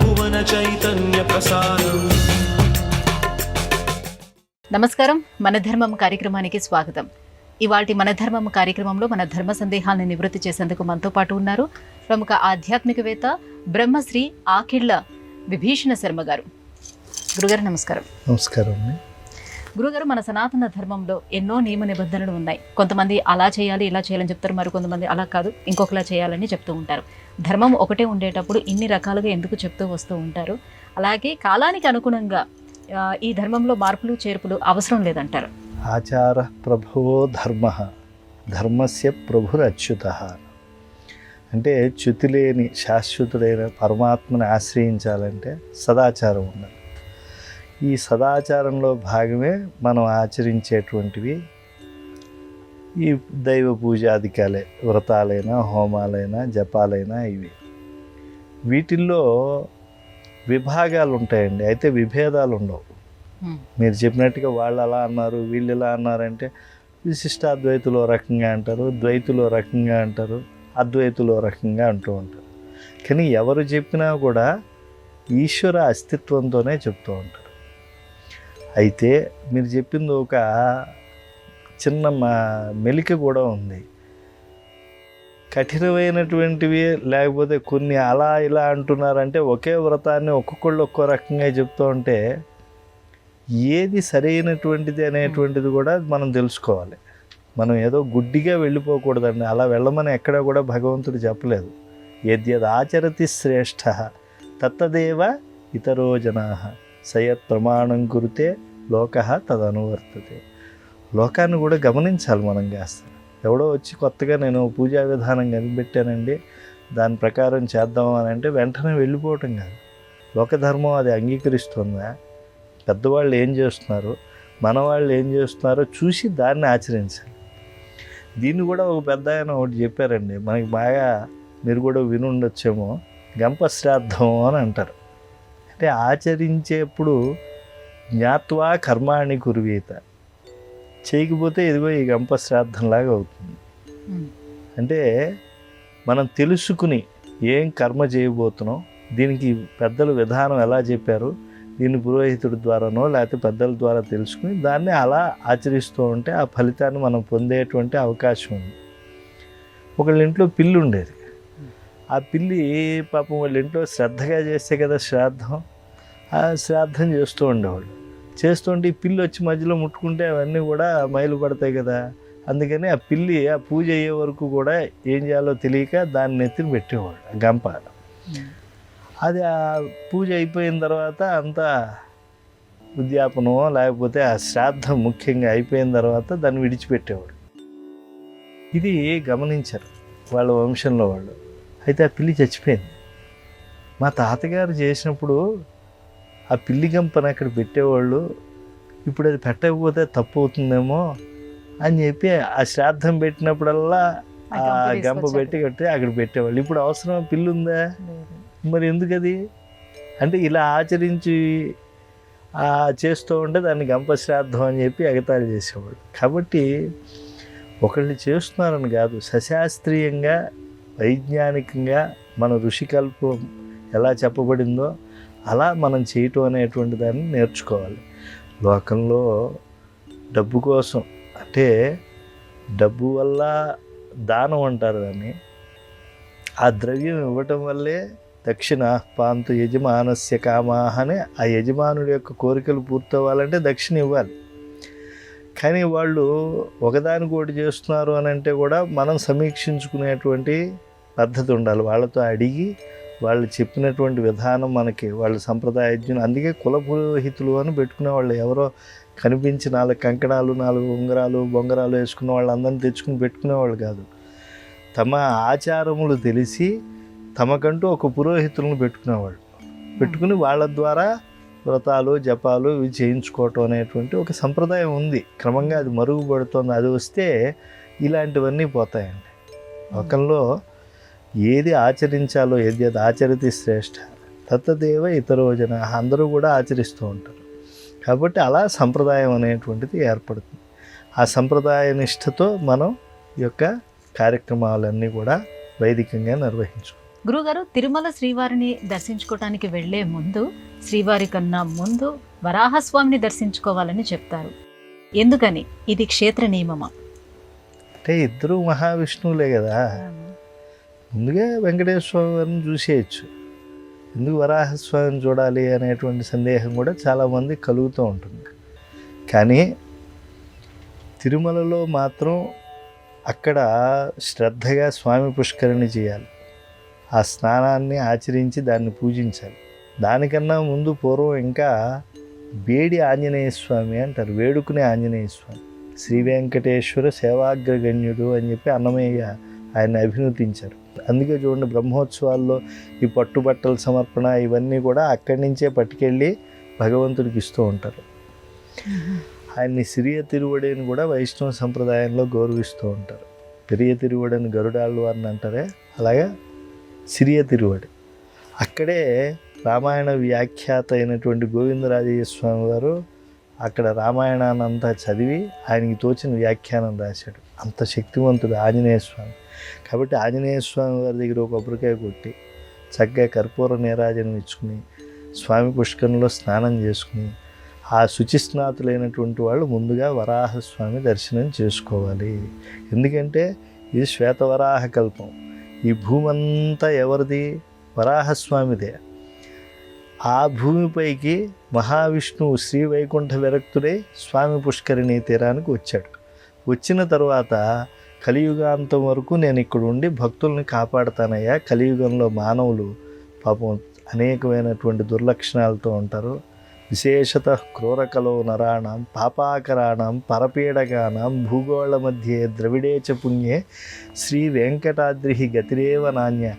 భువన చైతన్య ప్రసారం. నమస్కారం, మన ధర్మం కార్యక్రమానికి స్వాగతం. ఇవాల్టి మన ధర్మం కార్యక్రమంలో మన ధర్మ సందేహాలను నివృత్తి చేసేందుకు మనతో పాటు ఉన్నారు ప్రముఖ ఆధ్యాత్మికవేత్త బ్రహ్మశ్రీ ఆకిళ్ల విభీషణ శర్మ గారు. గురుగారు నమస్కారం. నమస్కారం. గురుగారు, మన సనాతన ధర్మంలో ఎన్నో నియమ నిబంధనలు ఉన్నాయి. కొంతమంది అలా చేయాలి ఇలా చేయాలని చెప్తారు, మరి కొంతమంది అలా కాదు ఇంకొకలా చేయాలని చెప్తూ ఉంటారు. ధర్మం ఒకటే ఉండేటప్పుడు ఇన్ని రకాలుగా ఎందుకు చెప్తూ వస్తూ ఉంటారు? అలాగే కాలానికి అనుగుణంగా ఈ ధర్మంలో మార్పులు చేర్పులు అవసరం లేదంటారు. ఆచార ప్రభువో ధర్మ, ధర్మస్య ప్రభురచ్యుత. అంటే చ్యుతిలేని శాశ్వతుడైన పరమాత్మని ఆశ్రయించాలంటే సదాచారం ఉండాలి. ఈ సదాచారంలో భాగమే మనం ఆచరించేటువంటివి ఈ దైవ పూజాధికాలే, వ్రతాలైనా హోమాలైనా జపాలైనా ఇవి. వీటిల్లో విభాగాలు ఉంటాయండి, అయితే విభేదాలు ఉండవు. మీరు చెప్పినట్టుగా వాళ్ళు అలా అన్నారు వీళ్ళు ఇలా అన్నారంటే విశిష్టాద్వైతులో రకంగా అంటారు, ద్వైతులో రకంగా అంటారు, అద్వైతులో రకంగా అంటూ ఉంటారు. కానీ ఎవరు చెప్పినా కూడా ఈశ్వర అస్తిత్వంతోనే చెప్తూ ఉంటారు. అయితే మీరు చెప్పింది ఒక చిన్న మెలిక కూడా ఉంది. కఠినమైనటువంటివి లేకపోతే కొన్ని అలా ఇలా అంటున్నారంటే ఒకే వ్రతాన్ని ఒక్కొక్కళ్ళు ఒక్కో రకంగా చెప్తూ ఉంటే ఏది సరైనటువంటిది అనేటువంటిది కూడా మనం తెలుసుకోవాలి. మనం ఏదో గుడ్డిగా వెళ్ళిపోకూడదండి. అలా వెళ్ళమని ఎక్కడా కూడా భగవంతుడు చెప్పలేదు. యద్యద్ ఆచరతి శ్రేష్ఠ తత్తదేవ ఇతరో జనాః సయత్ ప్రమాణం కురితే లోకః తదనువర్తతే. లోకాన్ని కూడా గమనించాలి మనం కాస్త. ఎవడో వచ్చి కొత్తగా నేను పూజా విధానం కనిపెట్టానండి దాని ప్రకారం చేద్దాం అని అంటే వెంటనే వెళ్ళిపోవటం కాదు. లోకధర్మం అది అంగీకరిస్తుందా? పెద్దవాళ్ళు ఏం చేస్తున్నారు, మన వాళ్ళు ఏం చేస్తున్నారో చూసి దాన్ని ఆచరించాలి. దీన్ని కూడా ఒక పెద్ద ఆయన ఒకటి చెప్పారండి, మనకి బాగా మీరు కూడా వినుండొచ్చేమో, గంప శ్రాద్ధం అని అంటారు. అంటే ఆచరించేప్పుడు జ్ఞాత్వా కర్మాణి కుర్వీత, చేయకపోతే ఇదిగో ఈ గంప శ్రాద్ధంలాగా అవుతుంది. అంటే మనం తెలుసుకుని ఏం కర్మ చేయబోతున్నాం, దీనికి పెద్దలు విధానం ఎలా చెప్పారు, దీన్ని పురోహితుడి ద్వారానో లేకపోతే పెద్దల ద్వారా తెలుసుకుని దాన్ని అలా ఆచరిస్తూ ఉంటే ఆ ఫలితాన్ని మనం పొందేటువంటి అవకాశం ఉంది. ఒకళ్ళ ఇంట్లో పిల్లి ఉండేది. ఆ పిల్లి పాపం వాళ్ళ ఇంట్లో శ్రద్ధగా చేస్తే కదా శ్రాద్ధం, ఆ శ్రాద్ధం చేస్తూ ఉండేవాళ్ళు. చేస్తుంటే ఈ పిల్లి వచ్చి మధ్యలో ముట్టుకుంటే అవన్నీ కూడా మైలు పడతాయి కదా. అందుకని ఆ పిల్లి ఆ పూజ అయ్యే వరకు కూడా ఏం చేయాలో తెలియక దాన్ని ఎత్తిని పెట్టేవాళ్ళు ఆ గంప. అది ఆ పూజ అయిపోయిన తర్వాత అంతా ఉద్యాపనమో లేకపోతే ఆ శ్రాద్ధం ముఖ్యంగా అయిపోయిన తర్వాత దాన్ని విడిచిపెట్టేవాడు. ఇది గమనించారు వాళ్ళ వంశంలో వాళ్ళు. అయితే ఆ పిల్లి చచ్చిపోయింది. మా తాతగారు చేసినప్పుడు ఆ పిల్లి గంపని అక్కడ పెట్టేవాళ్ళు, ఇప్పుడు అది పెట్టకపోతే తప్పు అవుతుందేమో అని చెప్పి ఆ శ్రాద్ధం పెట్టినప్పుడల్లా ఆ గంప పెట్టి అక్కడ పెట్టేవాళ్ళు. ఇప్పుడు అవసరం పిల్లి ఉందా? మరి ఎందుకు అది? అంటే ఇలా ఆచరించి చేస్తూ ఉంటే దాన్ని గంప శ్రాద్ధం అని చెప్పి ఎగతాళి చేసేవాళ్ళు. కాబట్టి ఒకళ్ళు చేస్తున్నారని కాదు, సశాస్త్రీయంగా వైజ్ఞానికంగా మన ఋషికల్పం ఎలా చెప్పబడిందో అలా మనం చేయటం అనేటువంటి దాన్ని నేర్చుకోవాలి. లోకంలో డబ్బు కోసం, అంటే డబ్బు వల్ల దానం అంటారు దాన్ని, ఆ ద్రవ్యం ఇవ్వటం వల్లే దక్షిణ పాంతు యజమానస్య కామాహ అని ఆ యజమానుడి యొక్క కోరికలు పూర్తవ్వాలంటే దక్షిణ ఇవ్వాలి. కానీ వాళ్ళు ఒకదానికోటి చేస్తున్నారు అని అంటే కూడా మనం సమీక్షించుకునేటువంటి పద్ధతి ఉండాలి. వాళ్ళతో అడిగి వాళ్ళు చెప్పినటువంటి విధానం మనకి వాళ్ళ సంప్రదాయజ్ఞులు. అందుకే కుల పురోహితులు అని పెట్టుకునే వాళ్ళు. ఎవరో కనిపించి 4 కంకణాలు 4 ఉంగరాలు బొంగరాలు వేసుకున్న వాళ్ళందరినీ తెచ్చుకుని పెట్టుకునేవాళ్ళు కాదు. తమ ఆచారములు తెలిసి తమకంటూ ఒక పురోహితులను పెట్టుకునేవాళ్ళు. పెట్టుకుని వాళ్ళ ద్వారా వ్రతాలు జపాలు ఇవి చేయించుకోవటం అనేటువంటి ఒక సంప్రదాయం ఉంది. క్రమంగా అది మరుగుపడుతుంది. అది వస్తే ఇలాంటివన్నీ పోతాయండి. లోకంలో ఏది ఆచరించాలో యద్యద్ ఆచరితి శ్రేష్ఠ తత్తదేవ ఇతరో జనాః, అందరూ కూడా ఆచరిస్తూ ఉంటారు. కాబట్టి అలా సంప్రదాయం అనేటువంటిది ఏర్పడుతుంది. ఆ సంప్రదాయ నిష్ఠతో మనం ఈ యొక్క కార్యక్రమాలన్నీ కూడా వైదికంగా నిర్వహించుకోవాలి. గురుగారు, తిరుమల శ్రీవారిని దర్శించుకోవటానికి వెళ్లే ముందు, శ్రీవారి కన్నా ముందు వరాహస్వామిని దర్శించుకోవాలని చెప్తారు. ఎందుకని? ఇది క్షేత్ర నియమమా? అంటే ఇద్దరు మహావిష్ణువులే కదా, ముందుగా వెంకటేశ్వర స్వామి వారిని చూసేయచ్చు. ఎందుకు వరాహస్వామిని చూడాలి అనేటువంటి సందేహం కూడా చాలామంది కలుగుతూ ఉంటుంది. కానీ తిరుమలలో మాత్రం అక్కడ శ్రద్ధగా స్వామి పుష్కరిణి చేయాలి, ఆ స్నానాన్ని ఆచరించి దాన్ని పూజించాలి. దానికన్నా ముందు పూర్వం ఇంకా వేడి ఆంజనేయ స్వామి అంటారు, వేడుకునే ఆంజనేయ స్వామి, శ్రీ వెంకటేశ్వర సేవాగ్రగణ్యుడు అని చెప్పి అన్నమయ్య ఆయన అభినందించారు. అందుకే చూడండి, బ్రహ్మోత్సవాల్లో ఈ పట్టుబట్టల సమర్పణ ఇవన్నీ కూడా అక్కడి నుంచే పట్టుకెళ్ళి భగవంతుడికి ఇస్తూ ఉంటారు. ఆయన్ని సిరియ తిరువడిని కూడా వైష్ణవ సంప్రదాయంలో గౌరవిస్తూ ఉంటారు. పెరియ తిరువడిని గరుడాళ్వారిని అంటారే, అలాగే సిరియ తిరువడి. అక్కడే రామాయణ వ్యాఖ్యాత అయినటువంటి గోవిందరాజయ్య స్వామి వారు అక్కడ రామాయణాన్నంతా చదివి ఆయనకి తోచిన వ్యాఖ్యానం రాశాడు. అంత శక్తివంతుడు ఆంజనేయ స్వామి. కాబట్టి ఆంజనేయ స్వామి వారి దగ్గర ఒక కొబ్బరికాయ కొట్టి చక్కగా కర్పూర నీరాజనం ఇచ్చుకుని స్వామి పుష్కరంలో స్నానం చేసుకుని ఆ శుచిస్నాతులైనటువంటి వాళ్ళు ముందుగా వరాహస్వామి దర్శనం చేసుకోవాలి. ఎందుకంటే ఇది శ్వేతవరాహ కల్పం. ఈ భూమి అంతా ఎవరిది? వరాహస్వామిదే. ఆ భూమిపైకి మహావిష్ణువు శ్రీ వైకుంఠ విరక్తుడై స్వామి పుష్కరిణీ తీరానికి వచ్చాడు. వచ్చిన తర్వాత కలియుగాంతం వరకు నేను ఇక్కడ ఉండి భక్తుల్ని కాపాడుతానయ్యా, కలియుగంలో మానవులు పాపం అనేకమైనటువంటి దుర్లక్షణాలతో ఉంటారు, విశేషత క్రూరకలో నరాణం పాపాకరాణం పరపీడగానం భూగోళ మధ్యే ద్రవిడేచ పుణ్యే శ్రీ వెంకటాద్రి గతిరేవ నాణ్య.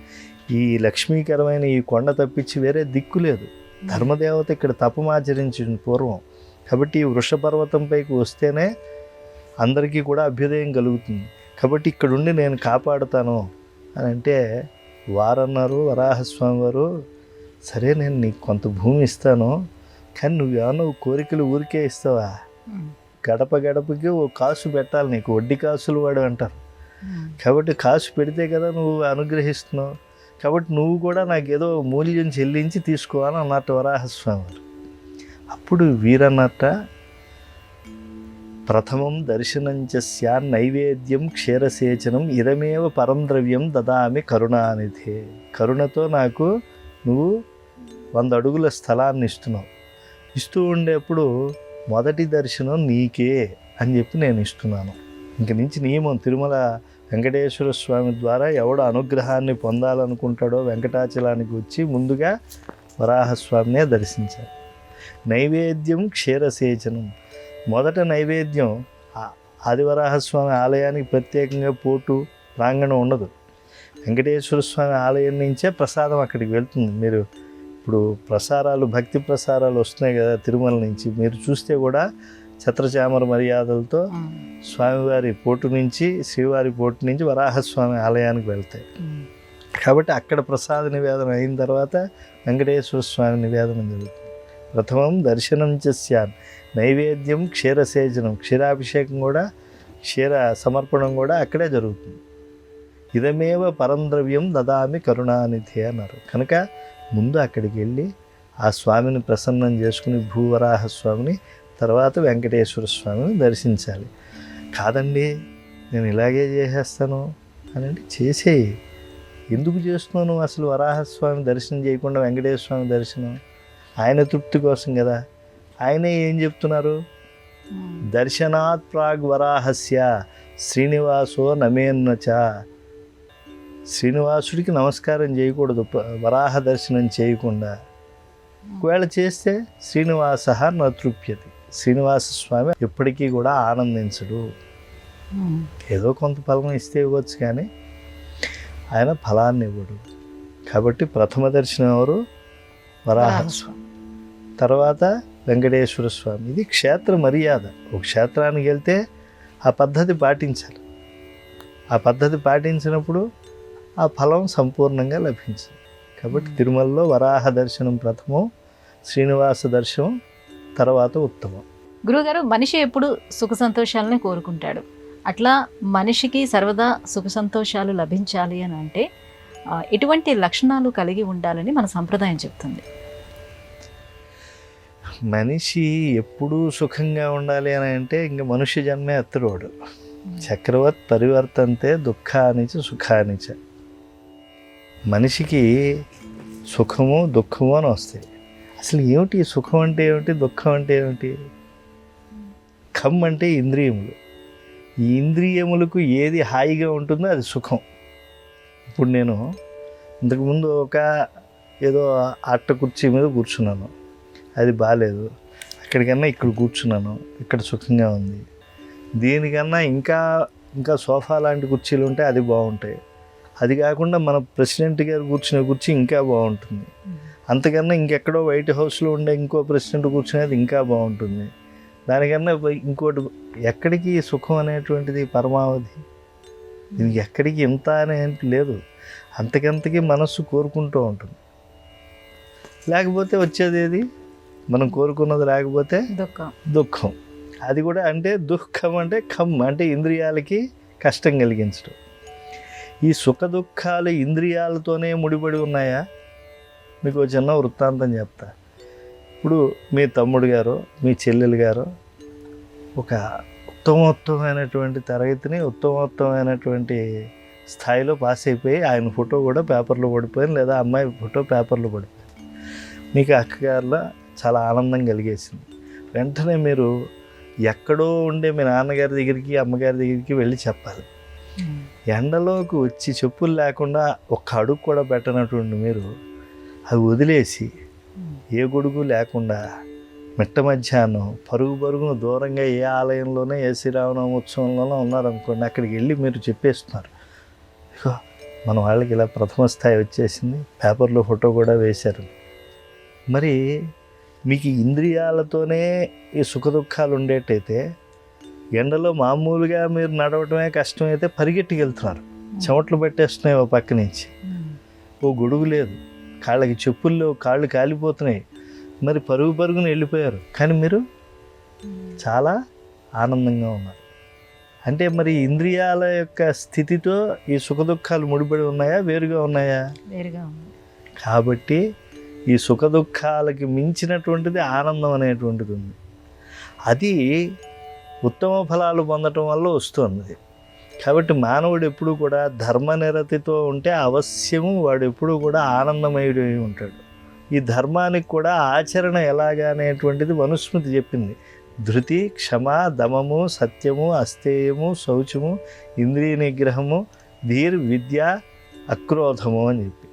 ఈ లక్ష్మీకరమైన ఈ కొండ తప్పించి వేరే దిక్కు లేదు. ధర్మదేవత ఇక్కడ తపమాచరించింది పూర్వం. కాబట్టి ఈ వృషపర్వతంపైకి వస్తేనే అందరికీ కూడా అభ్యుదయం కలుగుతుంది. కాబట్టి ఇక్కడుండి నేను కాపాడుతాను అని అంటే వారన్నారు వరాహస్వామి వారు, సరే నేను నీకు కొంత భూమి ఇస్తాను, కానీ నువ్వేమన్నా కోరికలు ఊరికే ఇస్తావా? గడప గడపకి ఓ కాసు పెట్టాలి, నీకు వడ్డీ కాసులు వాడు అంటారు. కాబట్టి కాసు పెడితే కదా నువ్వు అనుగ్రహిస్తున్నావు, కాబట్టి నువ్వు కూడా నాకు ఏదో మూల్యం చెల్లించి తీసుకోవాలని అన్నట్టు వరాహస్వామి వారు. అప్పుడు వీరన్నట్ట, ప్రథమం దర్శనంచ స్యాన్ నైవేద్యం క్షీరసేచనం ఇదమేవ పరం ద్రవ్యం దదామి కరుణానిధే. కరుణతో నాకు నువ్వు 100 అడుగుల స్థలాన్ని ఇస్తున్నావు. ఇస్తూ ఉండేప్పుడు మొదటి దర్శనం నీకే అని చెప్పి నేను ఇస్తున్నాను. ఇంక నుంచి నియమం, తిరుమల వెంకటేశ్వర స్వామి ద్వారా ఎవడు అనుగ్రహాన్ని పొందాలనుకుంటాడో వెంకటాచలానికి వచ్చి ముందుగా వరాహస్వామినే దర్శించాలి. నైవేద్యం క్షీరసేచనం. మొదట నైవేద్యం ఆదివరాహస్వామి ఆలయానికి ప్రత్యేకంగా పోటు ప్రాంగణం ఉండదు. వెంకటేశ్వర స్వామి ఆలయం నుంచే ప్రసాదం అక్కడికి వెళ్తుంది. మీరు ఇప్పుడు ప్రసారాలు, భక్తి ప్రసారాలు వస్తున్నాయి కదా తిరుమల నుంచి, మీరు చూస్తే కూడా ఛత్రచామర మర్యాదలతో స్వామివారి పోటు నుంచి, శ్రీవారి పోటు నుంచి వరాహస్వామి ఆలయానికి వెళ్తాయి. కాబట్టి అక్కడ ప్రసాద నివేదన అయిన తర్వాత వెంకటేశ్వర స్వామి నివేదన జరుగుతుంది. ప్రథమం దర్శనం చేశాను, నైవేద్యం క్షీరసేచనం, క్షీరాభిషేకం కూడా, క్షీర సమర్పణం కూడా అక్కడే జరుగుతుంది. ఇదమేవ పరం ద్రవ్యం దదామి కరుణానిధి అన్నారు. కనుక ముందు అక్కడికి వెళ్ళి ఆ స్వామిని ప్రసన్నం చేసుకుని భూవరాహ స్వామిని, తర్వాత వెంకటేశ్వర స్వామిని దర్శించాలి. కాదండి నేను ఇలాగే చేసేస్తాను అని అంటే చేసేయి. ఎందుకు చేస్తున్నాను అసలు వరాహస్వామి దర్శనం చేయకుండా వెంకటేశ్వర స్వామి దర్శనం? ఆయన తృప్తి కోసం కదా. ఆయనే ఏం చెప్తున్నారు? దర్శనాత్ ప్రాగ్ వరాహస్య శ్రీనివాసో నమేన్నచ. శ్రీనివాసుడికి నమస్కారం చేయకూడదు వరాహ దర్శనం చేయకుండా. ఒకవేళ చేస్తే శ్రీనివాస నతృప్యతి, శ్రీనివాస స్వామి ఎప్పటికీ కూడా ఆనందించడు. ఏదో కొంత ఫలం ఇస్తే ఇవ్వచ్చు కానీ ఆయన ఫలాన్ని ఇవ్వడు. కాబట్టి ప్రథమ దర్శనం ఎవరు? వరాహస్వామి, తర్వాత వెంకటేశ్వర స్వామి. ఇది క్షేత్ర మర్యాద. ఒక క్షేత్రానికి వెళ్తే ఆ పద్ధతి పాటించాలి. ఆ పద్ధతి పాటించినప్పుడు ఆ ఫలం సంపూర్ణంగా లభించింది. కాబట్టి తిరుమలలో వరాహ దర్శనం ప్రథమం, శ్రీనివాస దర్శనం తర్వాత ఉత్తమం. గురుగారు, మనిషి ఎప్పుడు సుఖ సంతోషాలని కోరుకుంటాడు. అట్లా మనిషికి సర్వదా సుఖ సంతోషాలు లభించాలి అని అంటే ఎటువంటి లక్షణాలు కలిగి ఉండాలని మన సంప్రదాయం చెప్తుంది? మనిషి ఎప్పుడూ సుఖంగా ఉండాలి అని అంటే ఇంక మనుష్య జన్మే ఎత్తరోడు. చక్రవర్తి పరివర్తంతే దుఃఖానిచ సుఖానిచ. మనిషికి సుఖము దుఃఖము అని వస్తాయి. అసలు ఏమిటి సుఖం అంటే ఏమిటి, దుఃఖం అంటే ఏమిటి? ఖమ్ అంటే ఇంద్రియములు. ఈ ఇంద్రియములకు ఏది హాయిగా ఉంటుందో అది సుఖం. ఇప్పుడు నేను ఇంతకుముందు ఏదో అట్ట కుర్చీ మీద కూర్చున్నాను, అది బాగాలేదు. అక్కడికన్నా ఇక్కడ కూర్చున్నాను, ఇక్కడ సుఖంగా ఉంది. దీనికన్నా ఇంకా సోఫా లాంటి కుర్చీలు ఉంటే అది బాగుంటాయి. అది కాకుండా మన ప్రెసిడెంట్ గారు కూర్చునే కుర్చీ ఇంకా బాగుంటుంది. అంతకన్నా ఇంకెక్కడో వైట్ హౌస్లో ఉండే ఇంకో ప్రెసిడెంట్ కూర్చునేది ఇంకా బాగుంటుంది. దానికన్నా ఇంకోటి ఎక్కడికి సుఖం అనేటువంటిది పరమావధి. దీనికి ఎక్కడికి ఇంత అనేది లేదు. అంతకంతకి మనస్సు కోరుకుంటూ ఉంటుంది. లేకపోతే వచ్చేది ఏది, మనం కోరుకున్నది లేకపోతే దుఃఖం. అది కూడా అంటే దుఃఖం అంటే ఖమ్ అంటే ఇంద్రియాలకి కష్టం కలిగించడం. ఈ సుఖ దుఃఖాలు ఇంద్రియాలతోనే ముడిపడి ఉన్నాయా? మీకు చిన్న వృత్తాంతం చెప్తా. ఇప్పుడు మీ తమ్ముడు గారు, మీ చెల్లెలు గారు ఒక ఉత్తమోత్తమైనటువంటి తరగతిని ఉత్తమోత్తమైనటువంటి స్థాయిలో పాస్ అయిపోయి ఆయన ఫోటో కూడా పేపర్లో పడిపోయింది, లేదా అమ్మాయి ఫోటో పేపర్లో పడిపోయింది. మీకు అక్కగారిలో చాలా ఆనందం కలిగేసింది. వెంటనే మీరు ఎక్కడో ఉండే మీ నాన్నగారి దగ్గరికి అమ్మగారి దగ్గరికి వెళ్ళి చెప్పాలి. ఎండలోకి వచ్చి చెప్పులు లేకుండా ఒక్క అడుగు కూడా పెట్టనటువంటి మీరు అవి వదిలేసి ఏ గొడుగు లేకుండా మిట్ట మధ్యాహ్నం పరుగును దూరంగా ఏ ఆలయంలోనే ఏ శ్రీరామనవమి ఉత్సవంలోనే ఉన్నారనుకోండి, అక్కడికి వెళ్ళి మీరు చెప్పేస్తున్నారు, ఇగో మన వాళ్ళకి ఇలా ప్రథమ స్థాయి వచ్చేసింది, పేపర్లో ఫోటో కూడా వేశారు. మరి మీకు ఇంద్రియాలతోనే ఈ సుఖ దుఃఖాలు ఉండేటైతే ఎండలో మామూలుగా మీరు నడవటమే కష్టమైతే పరిగెట్టుకు వెళ్తున్నారు, చెమట్లు పట్టేస్తున్నాయి ఓ పక్క నుంచి, ఓ గొడుగు లేదు, కాళ్ళకి చెప్పుల్లో కాళ్ళు కాలిపోతున్నాయి, మరి పరుగున వెళ్ళిపోయారు. కానీ మీరు చాలా ఆనందంగా ఉన్నారు. అంటే మరి ఇంద్రియాల యొక్క స్థితితో ఈ సుఖ దుఃఖాలు ముడిపడి ఉన్నాయా, వేరుగా ఉన్నాయా? వేరుగా ఉన్నాయి. కాబట్టి ఈ సుఖ దుఃఖాలకి మించినటువంటిది ఆనందం అనేటువంటిది ఉంది. అది ఉత్తమ ఫలాలు పొందటం వల్ల వస్తుంది. కాబట్టి మానవుడు ఎప్పుడు కూడా ధర్మనిరతితో ఉంటే అవశ్యము వాడు ఎప్పుడు కూడా ఆనందమయుడై ఉంటాడు. ఈ ధర్మానికి కూడా ఆచరణ ఎలాగా అనేటువంటిది మనుస్మృతి చెప్పింది. ధృతి, క్షమ, దమము, సత్యము, అస్థేయము, శౌచము, ఇంద్రియ నిగ్రహము, విద్య, అక్రోధము అని చెప్పి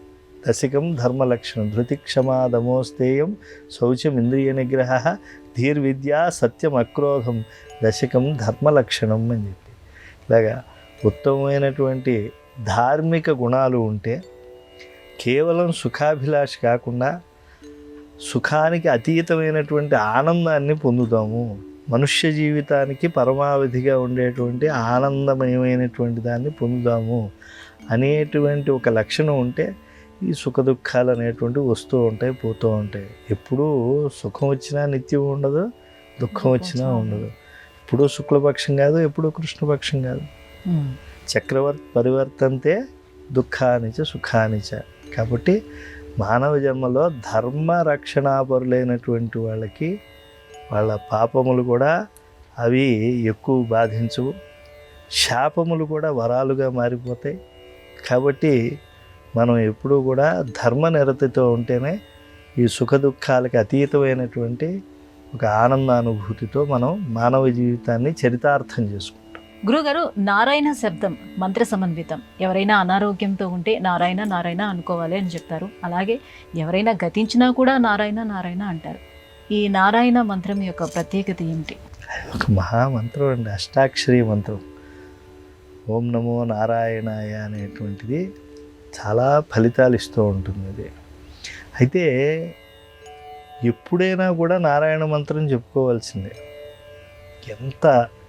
దశకం ధర్మలక్షణం. ధృతి, క్షమ, దమోస్తేయం, శౌచం, ఇంద్రియ నిగ్రహ, విద్య, సత్యం, అక్రోధం దశకం ధర్మలక్షణం అని చెప్పి ఇలాగా ఉత్తమమైనటువంటి ధార్మిక గుణాలు ఉంటే కేవలం సుఖాభిలాష కాకుండా సుఖానికి అతీతమైనటువంటి ఆనందాన్ని పొందుతాము. మనుష్య జీవితానికి పరమావధిగా ఉండేటువంటి ఆనందమయమైనటువంటి దాన్ని పొందుదాము అనేటువంటి ఒక లక్షణం ఉంటే ఈ సుఖ దుఃఖాలు అనేటువంటివి వస్తూ ఉంటాయి, పోతూ ఉంటాయి. ఎప్పుడూ సుఖం వచ్చినా నిత్యం ఉండదు, దుఃఖం వచ్చినా ఉండదు. ఎప్పుడూ శుక్లపక్షం కాదు, ఎప్పుడూ కృష్ణపక్షం కాదు. చక్రవర్తి పరివర్తంతే దుఃఖానిచ సుఖానిచ. కాబట్టి మానవ జన్మలో ధర్మ రక్షణాపరులైనటువంటి వాళ్ళకి వాళ్ళ పాపములు కూడా అవి ఎక్కువ బాధించవు, శాపములు కూడా వరాలుగా మారిపోతాయి. కాబట్టి మనం ఎప్పుడూ కూడా ధర్మనిరతితో ఉంటేనే ఈ సుఖ దుఃఖాలకి అతీతమైనటువంటి ఒక ఆనందానుభూతితో మనం మానవ జీవితాన్ని చరితార్థం చేసుకుంటాం. గురుగారు, నారాయణ శబ్దం మంత్ర సమన్వితం. ఎవరైనా అనారోగ్యంతో ఉంటే నారాయణ నారాయణ అనుకోవాలి అని చెప్తారు. అలాగే ఎవరైనా గతించినా కూడా నారాయణ నారాయణ అంటారు. ఈ నారాయణ మంత్రం యొక్క ప్రత్యేకత ఏమిటి? ఒక మహామంత్రం అండి, అష్టాక్షరీ మంత్రం. ఓం నమో నారాయణాయ అనేటువంటిది చాలా ఫలితాలు ఇస్తూ ఉంటుంది. అది అయితే ఎప్పుడైనా కూడా నారాయణ మంత్రం చెప్పుకోవాల్సిందే. ఎంత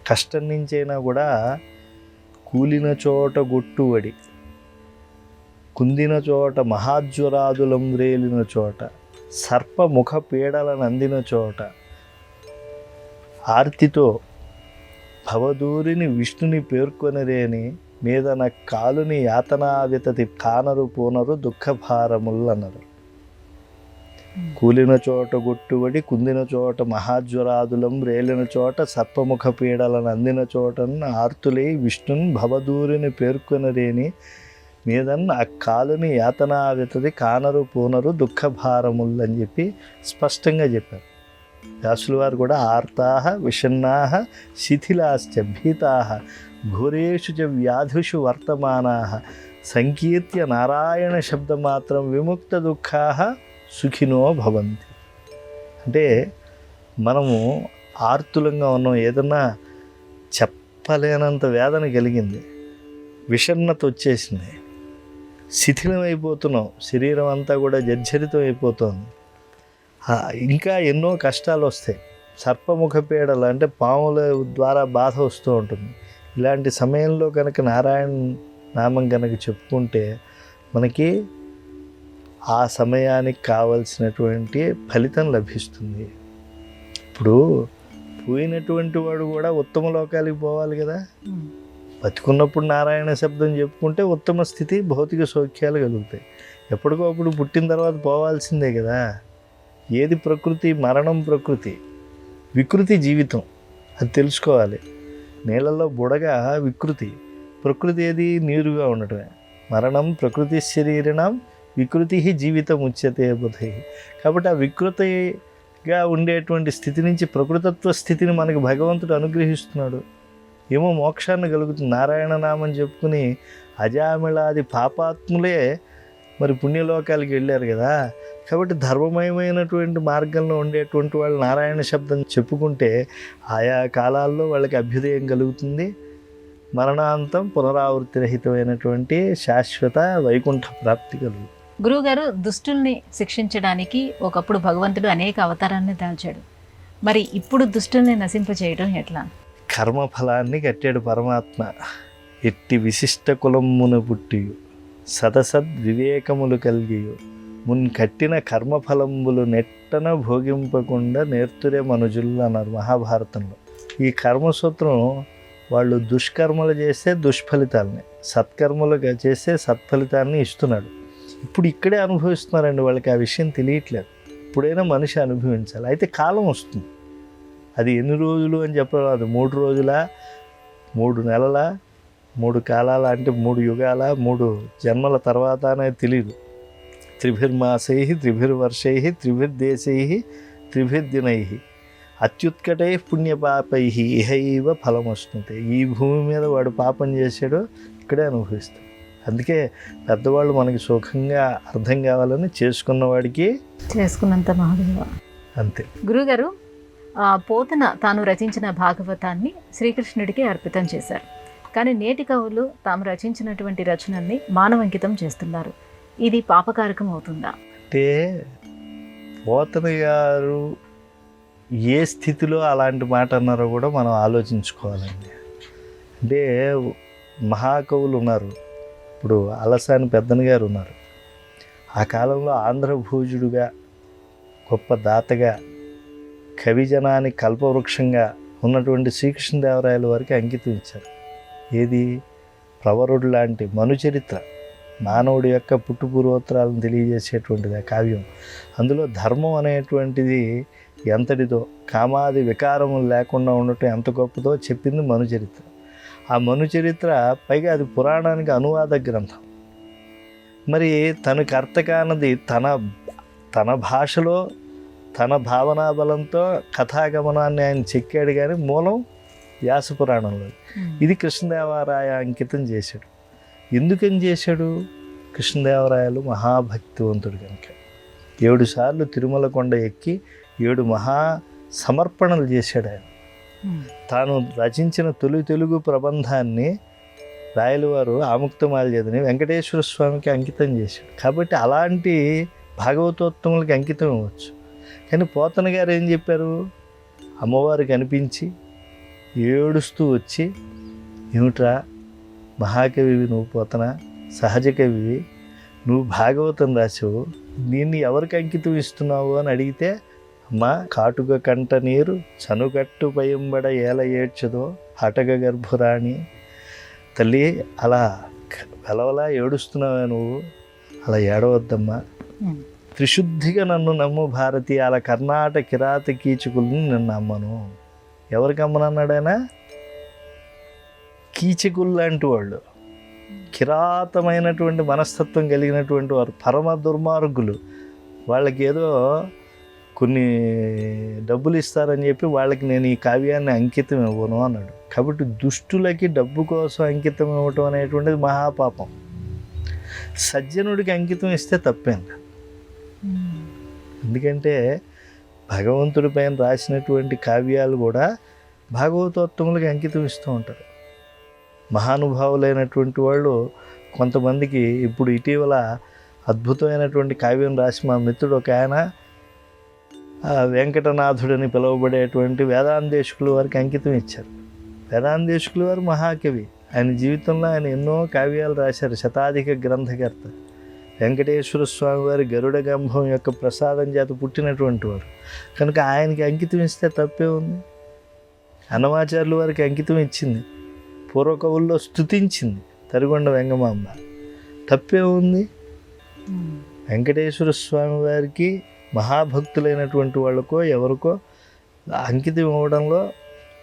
కష్టం నుంచైనా కూడా కూలిన చోట గొట్టువడి, కుందిన చోట మహాజ్వరాదులం రేలిన చోట, సర్పముఖ పీడలను అందిన చోట, ఆర్తితో భవదూరిని విష్ణుని పేర్కొనరేని మీదన కాలుని యాతనా వితతి కానరు పూనరు దుఃఖభారములు అన్నారు. కూలిన చోట గుట్టుబడి కుందిన చోట మహాజ్వరాదులం రేలిన చోట సర్పముఖ పీడలను అందిన చోటన్ ఆర్తులై విష్ణున్ భవదూరిని పేర్కొనరేని మీదన్ ఆ కాలుని యాతనా వితది కానరు పూనరు దుఃఖభారములు అని చెప్పి స్పష్టంగా చెప్పారు. వ్యాసుల వారు కూడా ఆర్తాహ విషన్నాహ శిథిలాశ్చ భీతాహ ఘోరేషు చ వ్యాధుషు వర్తమానాహ సంకీర్త్య నారాయణ శబ్దమాత్రం విముక్త దుఃఖాహ సుఖినో భవంతి. అంటే మనము ఆర్తులంగా ఉన్నాం, ఏదన్నా చెప్పలేనంత వేదన కలిగింది, విషన్నత వచ్చేసింది, శిథిలం అయిపోతున్నాం, శరీరం అంతా కూడా జర్జరితం అయిపోతుంది, ఇంకా ఎన్నో కష్టాలు వస్తాయి. సర్పముఖ పీడలు అంటే పాముల ద్వారా బాధ వస్తూ ఉంటుంది. ఇలాంటి సమయంలో కనుక నారాయణ నామం కనుక చెప్పుకుంటే మనకి ఆ సమయానికి కావలసినటువంటి ఫలితం లభిస్తుంది. ఇప్పుడు పోయినటువంటి వాడు కూడా ఉత్తమ లోకాలకి పోవాలి కదా. బతుకున్నప్పుడు నారాయణ శబ్దం చెప్పుకుంటే ఉత్తమ స్థితి భౌతిక సౌఖ్యాలు కలుగుతాయి. ఎప్పటికప్పుడు పుట్టిన తర్వాత పోవాల్సిందే కదా. ఏది ప్రకృతి? మరణం ప్రకృతి, వికృతి జీవితం. అది తెలుసుకోవాలి. నీళ్ళల్లో బుడగ వికృతి, ప్రకృతి ఏది? నీరుగా ఉండటమే. మరణం ప్రకృతి శరీరణం వికృతి జీవితం ఉచ్యతే బుధై. కాబట్టి ఆ వికృతిగా ఉండేటువంటి స్థితి నుంచి ప్రకృతత్వ స్థితిని మనకు భగవంతుడు అనుగ్రహిస్తున్నాడు. ఏమో మోక్షాన్ని కలుగుతుంది. నారాయణ నామం చెప్పుకుని అజామిళాది పాపాత్ములే మరి పుణ్యలోకాలకి వెళ్ళారు కదా. కాబట్టి ధర్మమయమైనటువంటి మార్గంలో ఉండేటువంటి వాళ్ళు నారాయణ శబ్దం చెప్పుకుంటే ఆయా కాలాల్లో వాళ్ళకి అభ్యుదయం కలుగుతుంది. మరణాంతం పునరావృత్తి రహితమైనటువంటి శాశ్వత వైకుంఠ ప్రాప్తి కలుగుతుంది. గురువుగారు, దుష్టుల్ని శిక్షించడానికి ఒకప్పుడు భగవంతుడు అనేక అవతారాన్ని దాల్చాడు. మరి ఇప్పుడు దుష్టుల్ని నశింపచేయడం ఎట్లా? కర్మఫలాన్ని కట్టాడు పరమాత్మ. ఎట్టి విశిష్ట కులమును పుట్టియు సదసద్ వివేకములు కలిగియు మున్ కట్టిన కర్మఫలంబులు నెట్టన భోగింపకుండా నేర్తురే మనుజులు అన్నారు మహాభారతంలో. ఈ కర్మసూత్రం వాళ్ళు దుష్కర్మలు చేస్తే దుష్ఫలితాలని, సత్కర్మలు చేస్తే సత్ఫలితాన్ని ఇస్తున్నాడు. ఇప్పుడు ఇక్కడే అనుభవిస్తున్నారండి. వాళ్ళకి ఆ విషయం తెలియట్లేదు. ఇప్పుడైనా మనిషి అనుభవించాలి. అయితే కాలం వస్తుంది. అది ఎన్ని రోజులు అని చెప్పరాదు. 3 రోజుల, 3 నెలల, 3 కాలాల, అంటే 3 యుగాల, 3 జన్మల తర్వాత అనేది తెలియదు. త్రిభిర్మాసై త్రిభిర్వర్షై త్రిభిర్దేశై త్రిభిర్దినై అత్యుత్కటై పుణ్యపాపై ఇహైవ ఫలమొస్తుంది. ఈ భూమి మీద వాడు పాపం చేశాడో ఇక్కడే అనుభవిస్తాడు. అందుకే పెద్దవాళ్ళు మనకి సుఖంగా అర్థం కావాలని చేసుకున్న వాడికి చేసుకున్నంత మహదేవ అంతే. గురుగారు, పోతన తాను రచించిన భాగవతాన్ని శ్రీకృష్ణుడికి అర్పితం చేశారు. కానీ నేటి కవులు తాము రచించినటువంటి రచనల్ని మానవంకితం చేస్తున్నారు. ఇది పాపకారకం అవుతుందా? అంటే పోతన గారు ఏ స్థితిలో అలాంటి మాట అన్నారో కూడా మనం ఆలోచించుకోవాలండి. అంటే మహాకవులు ఉన్నారు. ఇప్పుడు అలసాని పెద్దన గారు ఉన్నారు. ఆ కాలంలో ఆంధ్రభూజుడుగా, గొప్ప దాతగా, కవిజనానికి కల్పవృక్షంగా ఉన్నటువంటి శ్రీకృష్ణదేవరాయల వారికి అంకితం ఇచ్చారు. ఏది? ప్రవరుడు లాంటి మనుచరిత్ర, మానవుడి యొక్క పుట్టుపూర్వోత్తరాలను తెలియజేసేటువంటిది ఆ కావ్యం. అందులో ధర్మం అనేటువంటిది ఎంతటిదో, కామాది వికారములు లేకుండా ఉండటం ఎంత గొప్పదో చెప్పింది మనుచరిత్ర. ఆ మనుచరిత్ర పైగా అది పురాణానికి అనువాద గ్రంథం. మరి తన కర్తకానది తన భాషలో తన భావనా బలంతో కథాగమనాన్ని ఆయన చెక్కాడు. కానీ మూలం వ్యాస పురాణంలో. ఇది కృష్ణదేవరాయ అంకితం చేశాడు. ఎందుకని చేశాడు? కృష్ణదేవరాయలు మహాభక్తివంతుడు కనుక 7 సార్లు తిరుమల కొండ ఎక్కి 7 మహా సమర్పణలు చేశాడు ఆయన. తాను రచించిన తొలి తెలుగు ప్రబంధాన్ని రాయలవారు ఆముక్తమాల చేదని వెంకటేశ్వర స్వామికి అంకితం చేశాడు. కాబట్టి అలాంటి భాగవతోత్తములకి అంకితం ఇవ్వచ్చు. కానీ పోతన గారు ఏం చెప్పారు? అమ్మవారు కనిపించి ఏడుస్తూ వచ్చి, ఏమిట్రా మహాకవివి నువ్వు, పోతన సహజ కవివి, నువ్వు భాగవతం రాసావు, దీన్ని ఎవరికి అంకితం ఇస్తున్నావు అని అడిగితే, అమ్మా కాటుక కంట నీరు చనుగట్టు పయంబడ ఏల ఏడ్చదో హటగ గర్భురాణి, తల్లి అలా వెలవలా ఏడుస్తున్నావా నువ్వు, అలా ఏడవద్దమ్మా. త్రిశుద్ధిగా నన్ను నమ్ము భారతి, అలా కర్ణాటక కిరాత కీచకుల్ని నిన్ను నమ్మను. ఎవరికి అమ్మనన్నాడు ఆయన? కీచకులు లాంటి వాళ్ళు, కిరాతమైనటువంటి మనస్తత్వం కలిగినటువంటి వారు, పరమ దుర్మార్గులు. వాళ్ళకి ఏదో కొన్ని డబ్బులు ఇస్తారని చెప్పి వాళ్ళకి నేను ఈ కావ్యాన్ని అంకితం ఇవ్వను అన్నాడు. కాబట్టి దుష్టులకి డబ్బు కోసం అంకితం ఇవ్వటం అనేటువంటిది మహాపాపం. సజ్జనుడికి అంకితం ఇస్తే తప్పేం లేదు. ఎందుకంటే భగవంతుడి పైన రాసినటువంటి కావ్యాలు కూడా భాగవతోత్తములకి అంకితం ఇస్తూ ఉంటారు. మహానుభావులైనటువంటి వాళ్ళు కొంతమందికి ఇప్పుడు ఇటీవల అద్భుతమైనటువంటి కావ్యం రాసి మా మిత్రుడు ఒక ఆయన వెంకటనాథుడని పిలువబడేటువంటి వేదాంతేశకుల వారికి అంకితం ఇచ్చారు. వేదాంతేశకుల వారు మహాకవి. ఆయన జీవితంలో ఆయన ఎన్నో కావ్యాలు రాశారు, శతాధిక గ్రంథకర్త. వెంకటేశ్వర స్వామి వారి గరుడ గంభం యొక్క ప్రసాదం చేత పుట్టినటువంటి వారు కనుక ఆయనకి అంకితం ఇస్తే తప్పే ఉంది. అన్నమాచార్యుల వారికి అంకితం ఇచ్చింది, పూర్వకవుల్లో స్తుతించింది తరిగొండ వెంగమాంబ, తప్పే ఉంది. వెంకటేశ్వర స్వామి వారికి మహాభక్తులైనటువంటి వాళ్ళకో ఎవరికో అంకితం ఇవ్వడంలో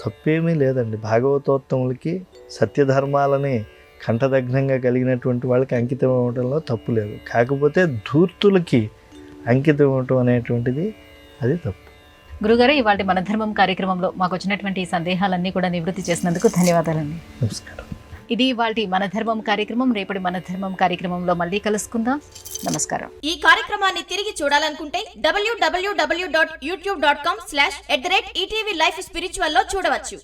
తప్పేమీ లేదండి. భాగవతోత్తములకి సత్యధర్మాలని కంఠదగ్నంగా కలిగినటువంటి వాళ్ళకి అంకితం ఇవ్వడంలో తప్పు లేదు. కాకపోతే ధూర్తులకి అంకితం ఇవ్వటం అనేటువంటిది అది తప్పు. గురుగారు, ఇవాళ మన ధర్మం కార్యక్రమంలో మాకు వచ్చినటువంటి ఈ సందేహాలన్నీ కూడా నివృత్తి చేసినందుకు ధన్యవాదాలండి. నమస్కారం. ఇది ఇవాల్టి మన ధర్మం కార్యక్రమం. రేపటి మన ధర్మం కార్యక్రమంలో మళ్ళీ కలుసుకుందాం. నమస్కారం. ఈ కార్యక్రమాన్ని తిరిగి చూడాలనుకుంటే www.youtube.com/@ETV Life Spiritual లో చూడవచ్చు.